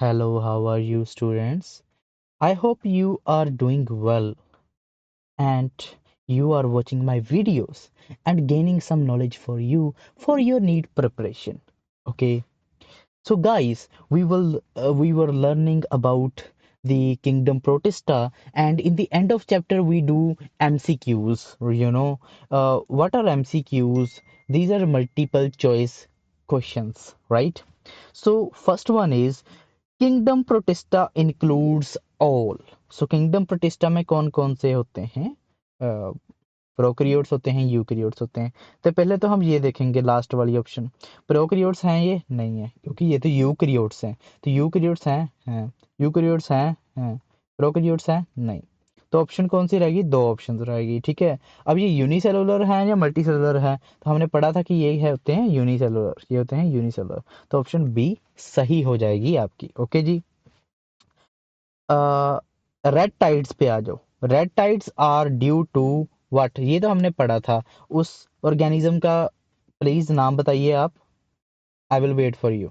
Hello, how are you, students? I hope you are doing well and you are watching my videos and gaining some knowledge for you for your need preparation. Okay, so guys, we were learning about the Kingdom Protista, and in the end of chapter we do MCQs. What are MCQs? These are multiple choice questions, right? So first one is kingdom protista includes all. So kingdom protista में कौन कौन से होते हैं? Prokaryotes होते हैं, eukaryotes होते हैं। तो पहले तो हम ये देखेंगे लास्ट वाली ऑप्शन, प्रोकैरियोट्स हैं ये नहीं है क्योंकि ये तो यूकैरियोट्स हैं। तो यूकैरियोट्स हैं यूकैरियोट्स हैं प्रोकैरियोट्स हैं नहीं। तो ऑप्शन कौन सी रहेगी? दो ऑप्शन रहेगी, ठीक है। अब ये यूनिसेलुलर है या मल्टी सेलुलर है? तो हमने पढ़ा था कि ये है होते हैं यूनिसेलुलर, ये होते हैं यूनिसेलुलर। तो ऑप्शन बी सही हो जाएगी आपकी। ओके जी। रेड टाइड्स पे आ जाओ। Red tides are due to what? ये तो हमने पढ़ा था। उस ऑर्गेनिज्म का प्लीज नाम बताइए आप। I will wait for you.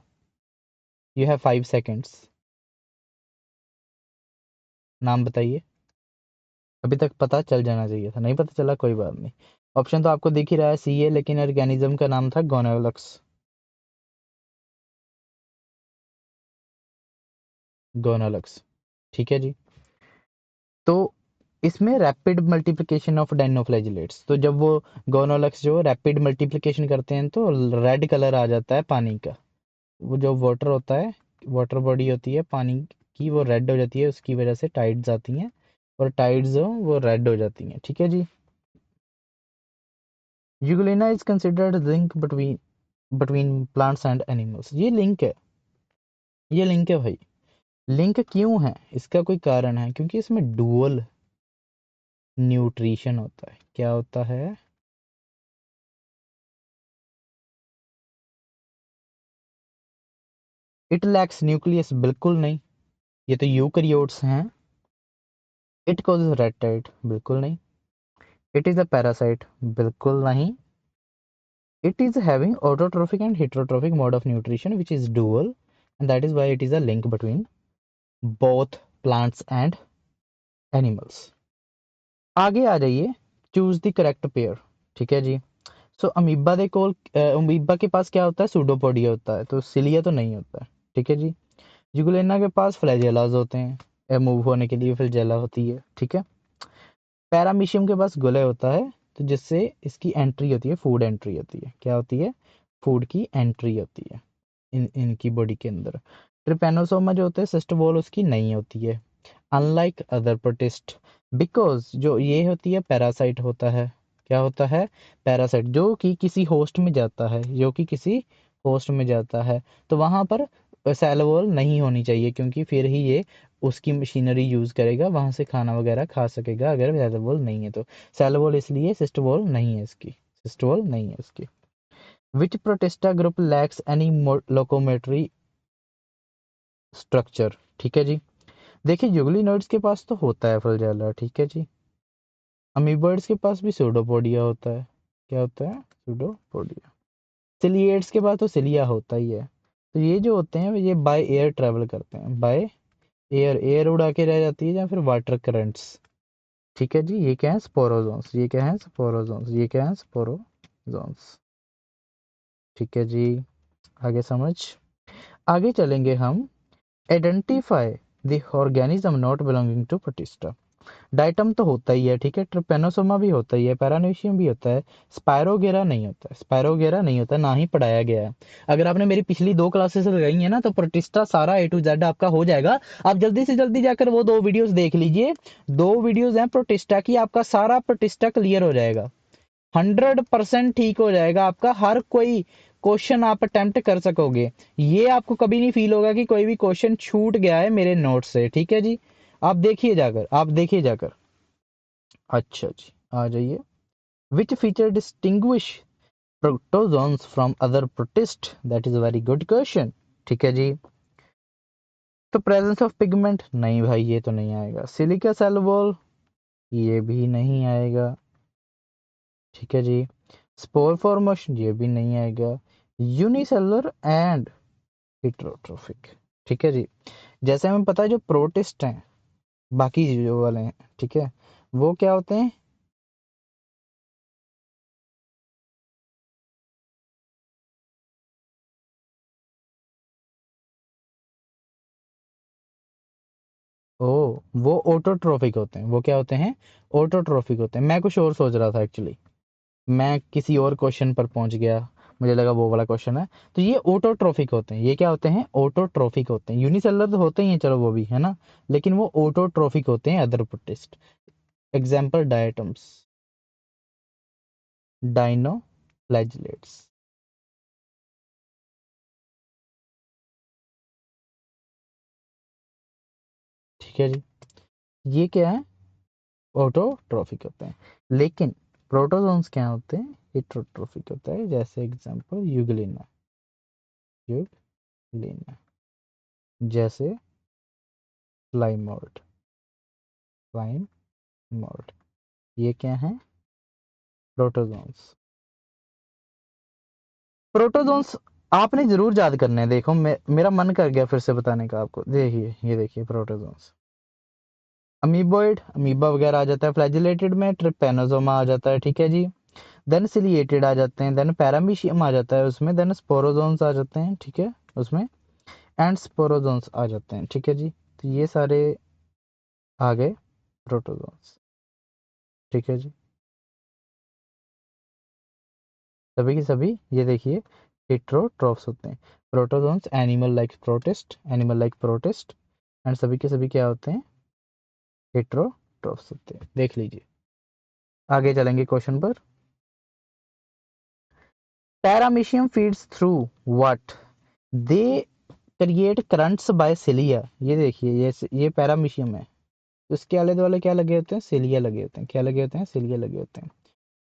You have 5 seconds. नाम बताइए। अभी तक पता चल जाना चाहिए था, नहीं पता चला कोई बात नहीं। ऑप्शन तो आपको दिख ही रहा है, सी है, लेकिन ऑर्गेनिज्म का नाम था गोनोलक्स। गोनोलक्स, ठीक है जी। तो इसमें रैपिड मल्टीप्लिकेशन ऑफ डाइनोफ्लैजिलेट्स, तो जब वो गोनोलक्स जो रैपिड मल्टीप्लिकेशन करते हैं तो रेड कलर आ जाता है पानी का। वो जो वाटर होता है, वाटर बॉडी होती है पानी की, वो रेड हो जाती है, उसकी वजह से टाइड्स आती हैं और टाइड्स जो वो रेड हो जाती हैं, ठीक है जी। Euglena is considered link between plants and animals. ये लिंक है, ये लिंक है भाई। लिंक क्यों है? इसका कोई कारण है, क्योंकि इसमें डुअल न्यूट्रिशन होता है। क्या होता है? इट लैक्स न्यूक्लियस, बिल्कुल नहीं। ये तो यूकैरियोट्स हैं। इट कॉजेज रेड टाइड, बिल्कुल नहीं। इट इज अ पैरासाइट, बिल्कुल नहीं। It is having autotrophic and heterotrophic mode of nutrition which is dual, and that is why it is a link between both plants and animals. आगे आ जाइए, choose the correct pair, ठीक है जी। सो amoeba दे कोल amoeba के पास क्या होता है? Pseudopodia होता है, तो सिलिया तो नहीं होता है, ठीक है जी। जुगुलेना के पास फ्लैजेलाज होते हैं, मूव होने के लिए फ्लैजेला होती है, ठीक है। पैरामीशियम के पास गुले होता है, तो जिससे इसकी एंट्री होती है, फूड एंट्री होती है। क्या होती है? फूड की एंट्री होती है इनकी बॉडी के अंदर। ट्रिपेनोसोमा जो होते हैं सिस्ट वॉल उसकी नहीं होती है, अनलाइक अदर प्रोटिस्ट, बिकॉज जो ये होती है पैरासाइट होता है। क्या होता है? पैरासाइट, जो कि किसी होस्ट में जाता है, जो कि किसी होस्ट में जाता है, तो वहां पर सेल वॉल नहीं होनी चाहिए, क्योंकि फिर ही ये उसकी मशीनरी यूज करेगा, वहां से खाना वगैरह खा सकेगा। अगर सेल वॉल नहीं है तो सेल वॉल, इसलिए सिस्ट वॉल नहीं है इसकी, सिस्ट वॉल नहीं है इसकी। Which protista group lacks any locomotory structure, ठीक है जी। देखिए यूग्लिनोइड्स के पास तो होता है फ्लैजेला, ठीक है जी। अमीबर्ड्स के पास भी सूडोपोडिया होता है। क्या होता है? सूडोपोडिया। सिलिएट्स के पास तो सिलिया होता ही है। तो ये जो होते हैं ये बाय एयर ट्रेवल करते हैं, बाय एयर, एयर उड़ा के रह जाती है या फिर वाटर करंट्स, ठीक है जी। ये क्या है? स्पोरोजोन्स। ये क्या है? स्पोरोजोन्स। ये क्या है? स्पोरोजोन्स, ठीक है जी। आगे समझ, आगे चलेंगे हम। Identify the organism not belonging to Protista. Diatom तो होता ही है, ठीक है। ट्रिपेनोसोमा भी होता ही है, पैरानोशियम भी होता है, स्पायरोगेरा नहीं होता है, स्पायरोगेरा नहीं होता, ना ही पढ़ाया गया है। अगर आपने मेरी पिछली 2 क्लासेस लगाई है ना, तो प्रोटिस्टा सारा ए टू जेड आपका हो जाएगा। आप जल्दी से जल्दी जाकर वो 2 वीडियोस देख लीजिए। 2 वीडियोस हैं प्रोटिस्टा की, आपका सारा प्रोटिस्टा क्लियर हो जाएगा। 100% ठीक हो जाएगा आपका। हर कोई क्वेश्चन आप अटेम्प्ट कर सकोगे। ये आपको कभी नहीं फील होगा कि कोई भी क्वेश्चन छूट गया है मेरे नोट से, ठीक है जी। आप देखिए जाकर, आप देखिए जाकर। अच्छा जी, आ जाइए। Which feature distinguish protozoans from other protist? That is a very good question, ठीक है जी। तो प्रेजेंस ऑफ पिगमेंट, नहीं भाई ये तो नहीं आएगा। सिलिका सेल वॉल, ये भी नहीं आएगा, ठीक है जी। स्पोर फॉर्मेशन, ये भी नहीं आएगा। यूनिसेलुलर एंड हेटरोट्रोफिक, ठीक है जी। जैसे हमें पता है जो प्रोटिस्ट हैं, बाकी जो वाले हैं, ठीक है, वो क्या होते हैं? ओ, वो ऑटोट्रोफिक होते हैं। वो क्या होते हैं? ऑटोट्रोफिक होते हैं। मैं कुछ और सोच रहा था एक्चुअली, मैं किसी और क्वेश्चन पर पहुंच गया, मुझे लगा वो वाला क्वेश्चन है। तो ये ऑटोट्रोफिक होते हैं। ये क्या होते हैं? ऑटोट्रोफिक होते हैं। यूनिसेलुलर तो होते ही हैं, चलो वो भी है ना, लेकिन वो ऑटोट्रोफिक होते हैं other protist. Example diatoms, dinoflagellates. ठीक है जी, ये क्या है? ऑटोट्रोफिक होते हैं। लेकिन प्रोटोजोन्स क्या होते हैं? हेटेरोट्रोफिक होता है। जैसे एग्जांपल यूग्लिना, यूग्लिना, जैसे प्लाइमोल्ट, प्लाइमोल्ट, ये क्या है? प्रोटोजोन्स। प्रोटोजोन्स आपने जरूर याद करने हैं। देखो मेरा मन कर गया फिर से बताने का आपको। देखिए, ये देखिए प्रोटोजोन्स। अमीबोइड, अमीबा वगैरह आ जाता है। फ्लैजिलेटेड में ट्रिपेनोसोमा आ जाता है। ठीक है जी। देन सिलिएटेड आ जाते हैं। देन पैरामीशियम आ जाता है उसमें। देन स्पोरोजोन्स आ जाते हैं, ठीक है, उसमें। एंड स्पोरोजोन्स आ जाते हैं। ठीक है जी। तो ये सारे आ गए प्रोटोजोन्स। ठीक है जी। सभी के सभी ये देखिए हेटेरोट्रोफ्स होते हैं। Protozoans animal like protist, and सभी के सभी क्या होते हैं? हेटेरोट्रोफ्स होते हैं। देख लीजिए, आगे चलेंगे क्वेश्चन पर। Paramecium feeds through what? They create currents by cilia. ये देखिए, ये पैरामीशियम है। उसके आले दुआले क्या लगे होते हैं? सिलिया लगे होते हैं। क्या लगे होते हैं? सिलिया लगे होते हैं।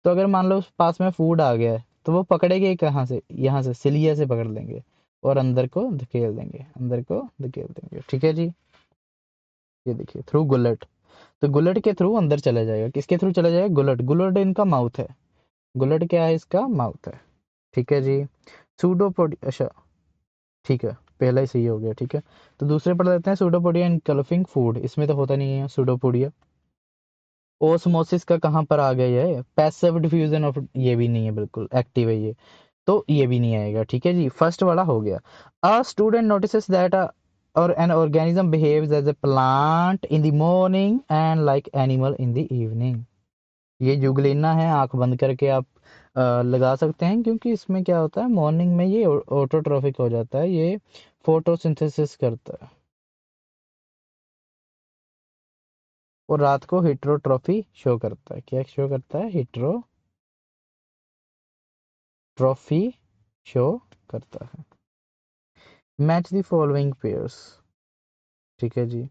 तो अगर मान लो उस पास में फूड आ गया है, तो वो पकड़ेंगे कहाँ से? यहाँ से सिलिया से पकड़ लेंगे और अंदर को धकेल देंगे, अंदर को धकेल देंगे। ठीक है जी। ये देखिए थ्रू गुलेट, तो गुलेट के थ्रू अंदर चला जाएगा। किसके थ्रू चला जाएगा? गुलेट। गुलेट इनका माउथ है। गुलेट क्या है? इसका माउथ है। ठीक है जी। सूडोपोडी, अच्छा, ठीक है, पहला ही सही हो गया। ठीक है, तो दूसरे पढ़ लेते हैं। सूडोपोडिया इनकल्फिंग फूड, इसमें तो होता नहीं है सूडोपोडिया। ओस्मोसिस का कहाँ पर आ गया? ये पैसिव डिफ्यूजन ऑफ, ये भी नहीं है, बिल्कुल एक्टिव है ये, तो ये भी नहीं आएगा। ठीक है जी, फर्स्ट वाला हो गया। अ स्टूडेंट नोटिसेस दैट और an organism behaves as a plant in the morning and like animal in the evening. ये जुगलेना है, आंख बंद करके आप लगा सकते हैं, क्योंकि इसमें क्या होता है, मॉर्निंग में ये ऑटोट्रोफिक हो जाता है, ये फोटोसिंथेसिस करता है, और रात को हिट्रोट्रॉफी शो करता है। क्या शो करता है? हिट्रोट्रॉफी शो करता है। Match the following pairs. ठीक है जी।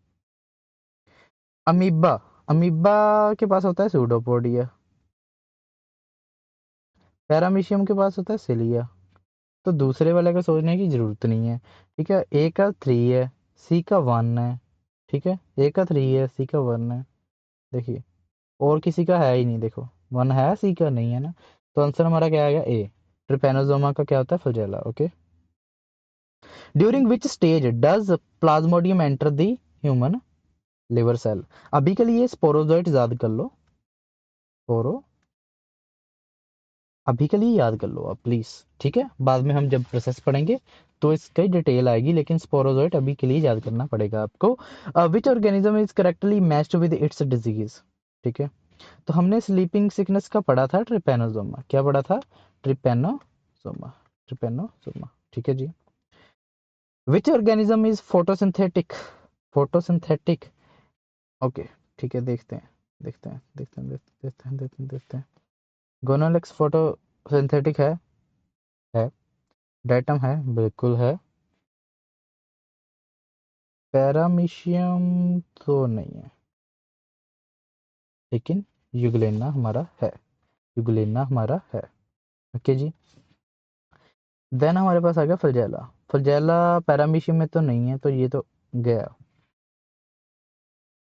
अमीबा, अमीबा के पास होता है सूडोपोडिया। पैरामीशियम के पास होता है सिलिया। तो दूसरे वाले का सोचने की जरूरत नहीं है। ठीक है, ए का 3 है, सी का 1 है। ठीक है, ए का 3 है, सी का 1 है। देखिए, और किसी का है ही नहीं। देखो, 1 है, सी का नहीं है ना, तो आंसर हमारा क्या आएगा? ए। ट्रिपेनोसोमा का क्या होता है? Flagella. Okay. During which stage does plasmodium enter the human liver cell? अभी के लिए स्पोरोजोइट याद कर लो। स्पोरो, अभी के लिए याद कर लो आप प्लीज। ठीक है, बाद में हम जब प्रोसेस पढ़ेंगे तो इसकी डिटेल आएगी, लेकिन स्पोरोजोइट अभी के लिए याद करना पड़ेगा आपको। विच organism is correctly matched with its disease? ठीक है, तो हमने स्लीपिंग सिकनेस का पढ़ा था ट्रिपेनोसोमा। क्या पढ़ा था? Trypanosoma, trypanosoma. ठीक है जी। Which organism is photosynthetic? Photosynthetic, okay, ठीक है, देखते हैं, देखते हैं, देखते हैं, देखते हैं, देखते हैं, देखते हैं। गोनोलेक्स फोटोसिंथेटिक है। डेटम है, बिल्कुल है। पैरामीशियम तो नहीं है, लेकिन यूग्लेना हमारा है, यूग्लेना हमारा है। ओके जी। देन हमारे पास आ गया फ्लैजेला। फ्लैजेला पैरामीशियम में तो नहीं है, तो ये तो गया।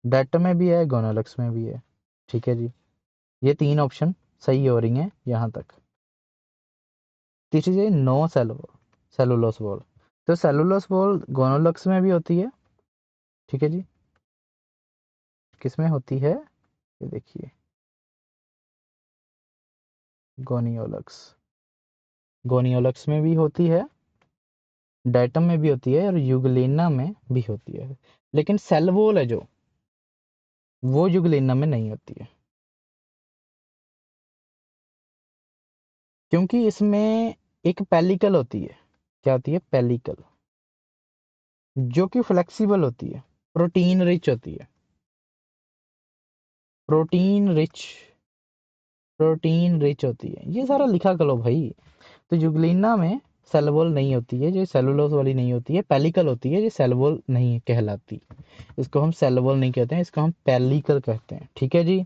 डेटम में भी है, गोनोलेक्स में भी है। ठीक है जी, ये 3 ऑप्शन सही हो रही हैं यहाँ तक। तीसरी चीज, नो सेलुलोस वॉल। तो सेलुलोज वॉल गोनोलॉक्स में भी होती है, ठीक है जी। किस में होती है, ये देखिए, गोनियोलक्स, गोनियोलक्स में भी होती है, डाइटम में भी होती है और यूग्लेना में भी होती है। लेकिन सेल वॉल है जो, वो यूग्लेना में नहीं होती है, क्योंकि इसमें एक पेलिकल होती है। क्या होती है, पेलिकल, जो कि फ्लेक्सिबल होती है, प्रोटीन रिच होती है, प्रोटीन रिच, प्रोटीन रिच होती है। ये सारा लिखा करो भाई। तो जुगलीना में सेल वॉल नहीं होती है, जो सेलुलोज वाली नहीं होती है, पेलिकल होती है, जो सेल वॉल नहीं कहलाती। इसको हम सेल वॉल नहीं कहते हैं, इसको हम पेलिकल कहते हैं, ठीक है जी।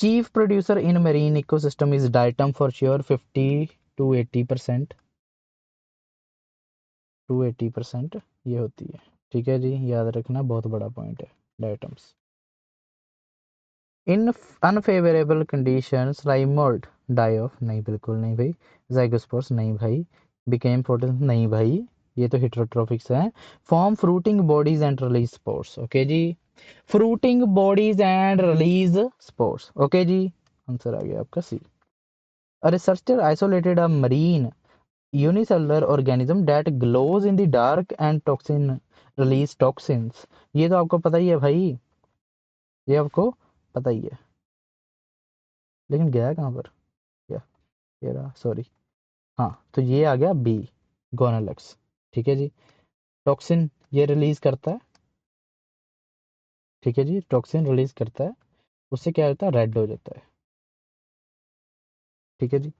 Chief producer in marine ecosystem is diatom for sure 50 to 80%, to 80% ये होती है, ठीक है जी। याद रखना, बहुत बड़ा पॉइंट है diatoms. In unfavourable conditions like mould, die off, नहीं बिल्कुल नहीं भाई। ज़ाइगोस्पोर्स नहीं भाई। बिकेम प्रोटीन नहीं भाई, ये तो हेटेरोट्रोफिक्स हैं। Form fruiting bodies and release spores, okay जी। Fruiting bodies and release spores, okay जी। आंसर आ गया आपका सी। A researcher isolated a marine unicellular organism that glows in the dark and toxin release toxins। ये तो आपको पता ही है भाई, ये आपको पता ही है, लेकिन गया कहाँ पर, क्या, ये रहा, सॉरी। हाँ, तो ये आ गया बी, गोनालक्स, ठीक है जी। टॉक्सिन ये रिलीज करता है, ठीक है जी, टॉक्सिन रिलीज करता है, उससे क्या होता है, रेड हो जाता है, ठीक है जी।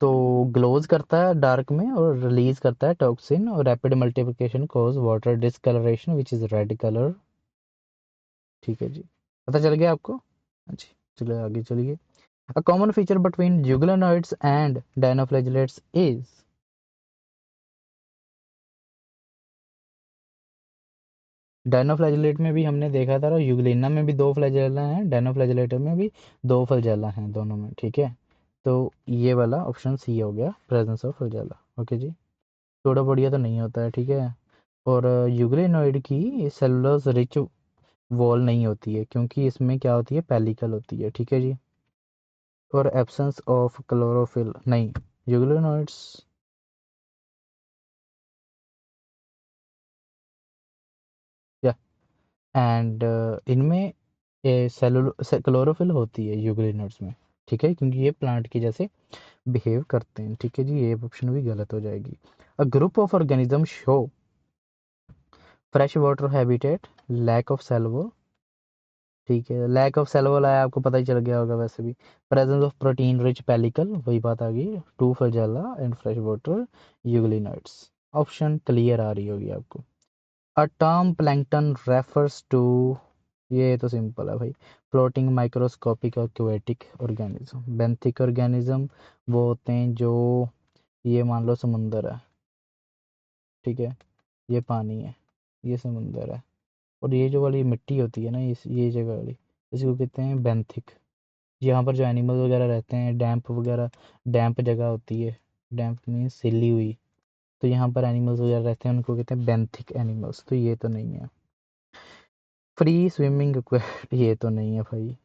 तो ग्लोज करता है डार्क में और रिलीज करता है टॉक्सिन, और rapid multiplication cause water discolouration which is red colour, ठीक है जी। पता चल गया आपको, हाँ जी। चलिए आगे चलिए। A common feature between euglenoids and dinoflagellates is, dinoflagellate में भी हमने देखा था, और यूग्लिना में भी दो फ्लैजेला हैं, डायनोफ्लैगेलेट में भी दो फ्लैजेला हैं, दोनों में, ठीक है। तो ये वाला ऑप्शन सी हो गया, प्रेजेंस ऑफ फ्लैजेला, ओके जी। थोड़ा बढ़िया तो नहीं होता है, ठीक है। और यूग्लिनॉइड की सेलुलोज रिच वॉल नहीं होती है, क्योंकि इसमें क्या होती है, पेलिकल होती है, ठीक है जी। और एब्सेंस ऑफ क्लोरोफिल नहीं, यूग्लिनॉइड्स, या एंड इनमें क्लोरोफिल होती है यूग्लिनॉइड्स में, ठीक है, क्योंकि ये प्लांट के जैसे बिहेव करते हैं, ठीक है जी। ये ऑप्शन भी गलत हो जाएगी। A group of organism show fresh water habitat, lack of cell wall, ठीक है, लैक ऑफ सेलवल आया, आपको पता ही चल गया होगा वैसे भी। Presence of protein rich pellicle, वही बात आ गई, two flagella and fresh water euglenoids. Option clear आ रही होगी आपको। A term plankton refers to, ये तो सिंपल है भाई, floating microscopic aquatic organism. Benthic organism वो होते हैं जो, ये मान लो समुंदर है, ठीक है, ये पानी है, ये समुंदर है, और ये जो वाली मिट्टी होती है ना, इस ये जगह वाली, इसको कहते हैं बेंथिक। यहाँ पर जो एनिमल वगैरह रहते हैं, डैम्प वगैरह, डैम्प जगह होती है, डैम्प मीन्स सिली हुई, तो यहाँ पर एनिमल्स वगैरह रहते हैं, उनको कहते हैं बेंथिक एनिमल्स, तो ये तो नहीं है। फ्री स्विमिंग ये तो नहीं है भाई।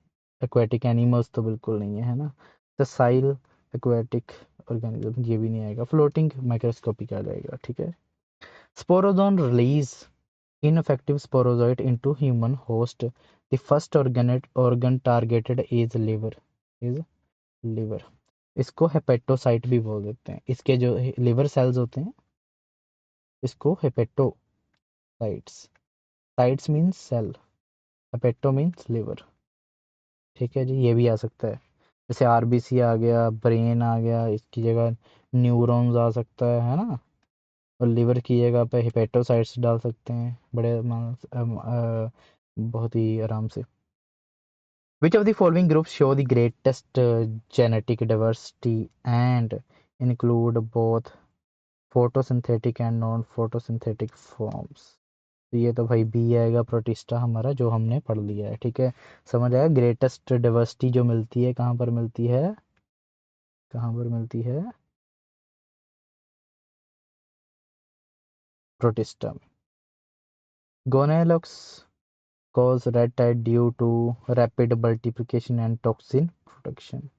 एक्वेटिक एनिमल्स तो बिल्कुल नहीं है, है ना। ससाइल एक्वेटिक ऑर्गेनिज्म ये भी नहीं आएगा। फ्लोटिंग माइक्रोस्कोपिक आ जाएगा, ठीक है। Sporozoan release ineffective sporozoite into human host, the first organ targeted is liver। इसको हेपेटोसाइट भी बोल देते हैं, इसके जो लिवर सेल्स होते हैं, इसको hepatocytes, cytes means cell, hepato means liver, ठीक है जी। ये भी आ सकता है, जैसे आरबीसी आ गया, ब्रेन आ गया, इसकी जगह न्यूरॉन्स आ सकता है ना। और लिवर की जगह पे हेपेटोसाइट्स डाल सकते हैं, बहुत ही आराम से। Which of the following groups show the greatest genetic diversity and include both photosynthetic and non-photosynthetic forms? तो ये तो भाई बी आएगा, प्रोटिस्टा हमारा, जो हमने पढ़ लिया है, ठीक है। समझ आया, ग्रेटेस्ट डाइवर्सिटी जो मिलती है कहाँ पर मिलती है, कहाँ पर मिलती है, protista में। Gonalox cause red tide due to rapid multiplication and toxin production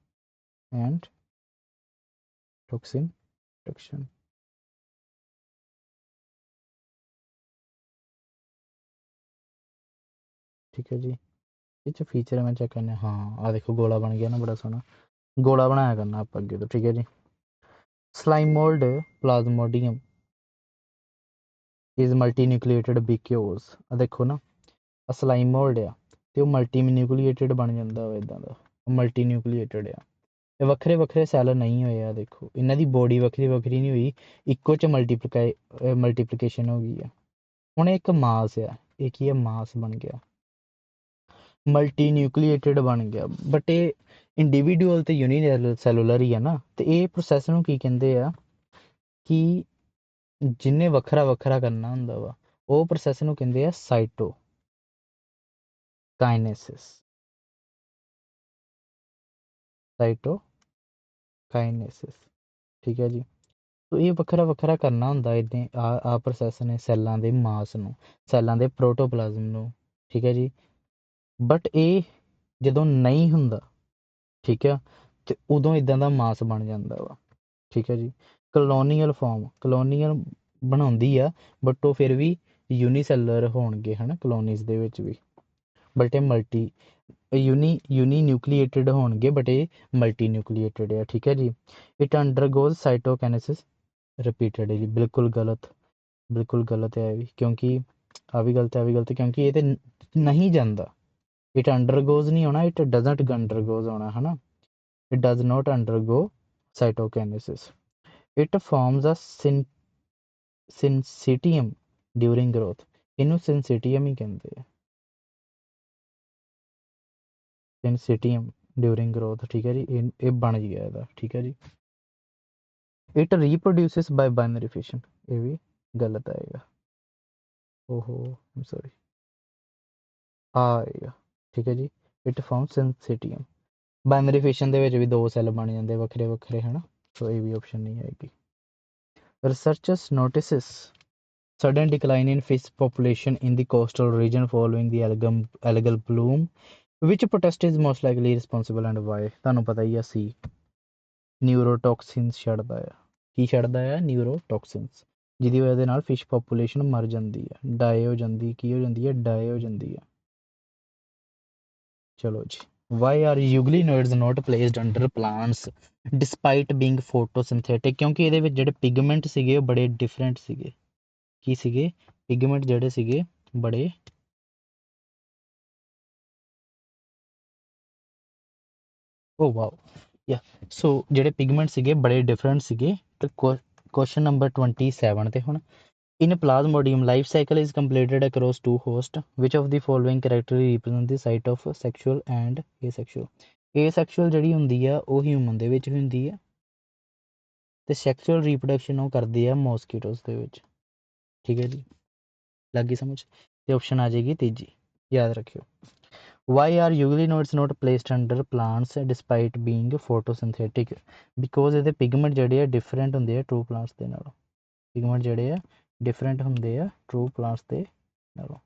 and toxin production। ठीक है जी, ये फीचर है मैं चेक करने। हाँ आ देखो गोला बन गया ना, बड़ा सोहना गोला बनाया करना आप अगे तो। ठीक है जी। Slime mould plasmodium is multinucleated because देखो ना स्लाइम मोल्ड आ ਤੇ ਉਹ ਮਲਟੀ ਨਿਊਕਲੀਏਟਡ ਬਣ ਜਾਂਦਾ ਵਾ ਇਦਾਂ ਦਾ। ਮਲਟੀ ਨਿਊਕਲੀਏਟਡ ਆ, ਇਹ ਵੱਖਰੇ ਵੱਖਰੇ ਸੈੱਲ ਨਹੀਂ ਹੋਏ ਆ। ਦੇਖੋ ਇਹਨਾਂ ਦੀ ਬੋਡੀ ਵੱਖਰੀ ਵੱਖਰੀ ਨਹੀਂ ਹੋਈ, ਇੱਕੋ ਚ ਮਲਟੀਪਲੀਕੇਸ਼ਨ ਹੋ ਗਈ ਆ। ਹੁਣ ਇੱਕ ਮਾਸ ਆ, ਇਹ ਕੀ ਹੈ ਮਾਸ ਬਣ ਗਿਆ, ਮਲਟੀ ਨਿਊਕਲੀਏਟਡ ਬਣ ਗਿਆ, ਬਟ ਇਹ ਇੰਡੀਵਿਡੂਅਲ ਤੇ ਯੂਨੀਸੈਲੂਲਰ ਹੀ ਆ ਨਾ। ਤੇ ਇਹ ਪ੍ਰੋਸੈਸ ਨੂੰ ਕੀ ਕਹਿੰਦੇ ਆ ਕਿ ਜਿੰਨੇ ਵੱਖਰਾ ਵੱਖਰਾ ਕਰਨਾ ਹੁੰਦਾ ਵਾ ਉਹ ਪ੍ਰੋਸੈਸ ਨੂੰ ਕਹਿੰਦੇ ਆ ਸਾਈਟੋਕਾਈਨੇਸਿਸ। ਸਾਈਟੋਕਾਈਨੇਸਿਸ ਠੀਕ ਹੈ ਜੀ। ਤੋ ਇਹ ਵੱਖਰਾ ਵੱਖਰਾ ਕਰਨਾ ਹੁੰਦਾ ਇੱਦਾਂ ਆ ਪ੍ਰੋਸੈਸ ਨੇ ਸੈੱਲਾਂ ਦੇ ਮਾਸ ਨੂੰ, ਸੈੱਲਾਂ ਦੇ ਪ੍ਰੋਟੋਪਲਾਜ਼ਮ ਨੂੰ। ਠੀਕ ਹੈ ਜੀ। ਬਟ ਇਹ ਜਦੋਂ ਨਹੀਂ ਹੁੰਦਾ ਠੀਕ ਆ ਤੇ ਉਦੋਂ ਇਦਾਂ ਦਾ ਮਾਸ ਬਣ ਜਾਂਦਾ ਵਾ। ਠੀਕ ਹੈ ਜੀ। ਕਲੋਨੀਅਲ ਬਣਾਉਂਦੀ ਆ ਬਟ ਉਹ ਫਿਰ ਵੀ ਯੂਨੀਸੈਲਰ ਹੋਣਗੇ ਹੈ ਨਾ ਕਲੋਨੀਜ਼ ਦੇ ਵਿੱਚ ਵੀ, ਬਟ ਇਹ ਮਲਟੀ ਯੂਨੀ ਨਿਊਕਲੀਏਟਡ ਹੋਣਗੇ ਬਟ ਇਹ ਮਲਟੀ ਨਿਊਕਲੀਏਟਡ ਆ। ਠੀਕ ਹੈ ਜੀ। It undergoes cytokinesis repeatedly. ਬਿਲਕੁਲ ਗਲਤ ਹੈ ਇਹ ਵੀ, ਕਿਉਂਕਿ ਆ ਵੀ ਗਲਤ ਕਿਉਂਕਿ ਇਹ ਤੇ ਨਹੀਂ ਜਾਂਦਾ। ਇਟ ਅੰਡਰਗੋਜ਼ ਨਹੀਂ ਹੋਣਾ, ਇਟ ਡਜ਼ਨਟ ਅੰਡਰਗੋਜ਼ ਹੋਣਾ ਹੈ ਨਾ। It does not undergo cytokinesis. It forms a syncytium during growth. ਇਹਨੂੰ ਸਿਨਸੀਟੀਅਮ ਹੀ ਕਹਿੰਦੇ ਆ, ਸਿਨਸੀਟੀਅਮ ਡਿਊਰਿੰਗ ਗਰੋਥ। ਠੀਕ ਹੈ ਜੀ। ਇਹ ਬਣ ਗਿਆ ਇਹਦਾ। ਠੀਕ ਹੈ ਜੀ। It reproduces by binary fission. ਇਹ ਵੀ ਗਲਤ ਆਏਗਾ। ਓਹੋ ਆਮ ਸੌਰੀ ਆਏਗਾ। ਠੀਕ ਹੈ ਜੀ। It form syncytium. Binary fission ਦੇ ਵਿੱਚ ਵੀ ਦੋ ਸੈੱਲ ਬਣ ਜਾਂਦੇ ਵੱਖਰੇ ਵੱਖਰੇ ਹੈ ਨਾ, ਸੋ ਇਹ ਵੀ ਆਪਸ਼ਨ ਨਹੀਂ ਆਏਗੀ। Researchers notices sudden decline in fish population in the coastal region following the algal bloom. Which protest is most likely responsible and why? ਤੁਹਾਨੂੰ ਪਤਾ ਹੀ ਆ ਸੀ ਨਿਊਰੋਟੌਕਸਿਨਸ ਛੱਡਦਾ ਆ। ਕੀ ਛੱਡਦਾ ਆ? ਨਿਊਰੋਟੌਕਸਿਨਸ, ਜਿਹਦੀ ਵਜ੍ਹਾ ਦੇ ਨਾਲ ਫਿਸ਼ ਪੋਪੂਲੇਸ਼ਨ ਮਰ ਜਾਂਦੀ ਆ, ਡਾਈ ਹੋ ਜਾਂਦੀ। ਕੀ ਹੋ ਜਾਂਦੀ ਹੈ? ਡਾਈ ਹੋ ਜਾਂਦੀ ਆ। ਚਲੋ ਜੀ। Why are euglenoids not placed under plants despite being photosynthetic? ਕਿਉਂਕਿ ਇਹਦੇ ਵਿੱਚ ਜਿਹੜੇ ਪਿਗਮੈਂਟ ਸੀਗੇ ਉਹ ਬੜੇ ਡਿਫਰੈਂਟ ਸੀਗੇ। ਕੀ ਸੀਗੇ? ਪਿਗਮੈਂਟ ਜਿਹੜੇ ਸੀਗੇ ਬੜੇ ਓ ਵਾਓ ਯਾ ਸੋ ਜਿਹੜੇ ਪਿਗਮੈਂਟ ਸੀਗੇ ਬੜੇ ਡਿਫਰੈਂਟ ਸੀਗੇ। ਤੇ ਕੁਐਸਚਨ ਨੰਬਰ 27 ਤੇ ਹੁਣ in plasmodium life cycle is completed across two hosts, which of the following characteristics represent the site of sexual and asexual ਜਿਹੜੀ ਹੁੰਦੀ ਆ ਉਹ ਹਿਊਮਨ ਦੇ ਵਿੱਚ ਹੁੰਦੀ ਆ ਤੇ ਸੈਕਸ਼ੂਅਲ ਰੀਪਰੋਡਕਸ਼ਨ ਉਹ ਕਰਦੇ ਆ ਮੋਸਕੀਟੋਸ ਦੇ ਵਿੱਚ। ਠੀਕ ਹੈ ਜੀ। ਲੱਗੀ ਸਮਝ? ਤੇ ਆਪਸ਼ਨ ਆ ਜਾਏਗੀ ਤੀਜੀ, ਯਾਦ ਰੱਖਿਓ। Why are euglenoids not placed under plants despite being photosynthetic? Because ਇਹਦੇ ਪਿਗਮੈਂਟ ਜਿਹੜੇ ਆ ਡਿਫਰੈਂਟ ਹੁੰਦੇ ਆ ਟਰੂ ਪਲਾਂਟਸ ਦੇ ਨਾਲੋਂ। ਪਿਗਮੈਂਟ ਜਿਹੜੇ ਆ ਡਿਫਰੈਂਟ ਹੁੰਦੇ ਆ ਟਰੂ ਪਲਾਂਟਸ ਦੇ ਨਾਲੋਂ।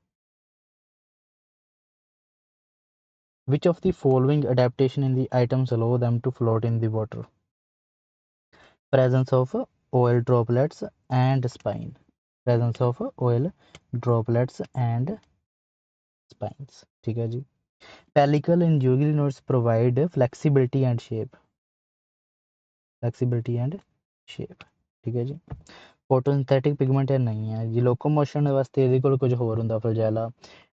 Which of the following adaptation in the items allow them to float in the water? Presence of oil droplets and spine. Presence of oil droplets and spines. ठीक है जी। Pellicle in euglenoids provide flexibility and shape. ठीक है जी। ਫੋਟੋਸਿੰਥੈਟਿਕ pigment ਨਹੀਂ ਹੈ ਜੀ। Locomotion ਵਾਸਤੇ ਇਹਦੇ ਕੋਲ ਕੁਝ ਹੋਰ ਹੁੰਦਾ ਫਲਜੈਲਾ।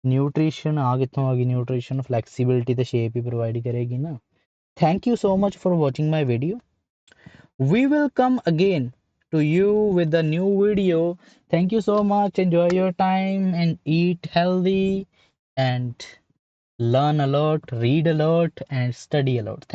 ਨਿਊਟ੍ਰੀਸ਼ਨ ਆ ਕਿੱਥੋਂ ਆ ਗਈ? ਨਿਊਟ੍ਰੀਸ਼ਨ ਫਲੈਕਸੀਬਿਲਿਟੀ ਤੇ ਸ਼ੇਪ ਹੀ ਪ੍ਰੋਵਾਈਡ ਕਰੇਗੀ ਨਾ। Thank you so much for watching my video. We will come again to you with a new video. Thank you so much. Enjoy your time and eat healthy and learn a lot, read a lot and study a lot.